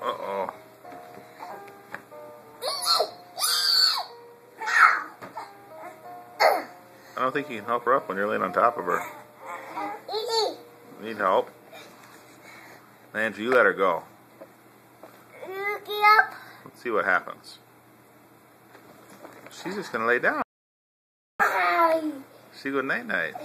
Uh-oh. I don't think you can help her up when you're laying on top of her. Need help? Andrew, you let her go. Let's see what happens. She's just going to lay down. She go night-night.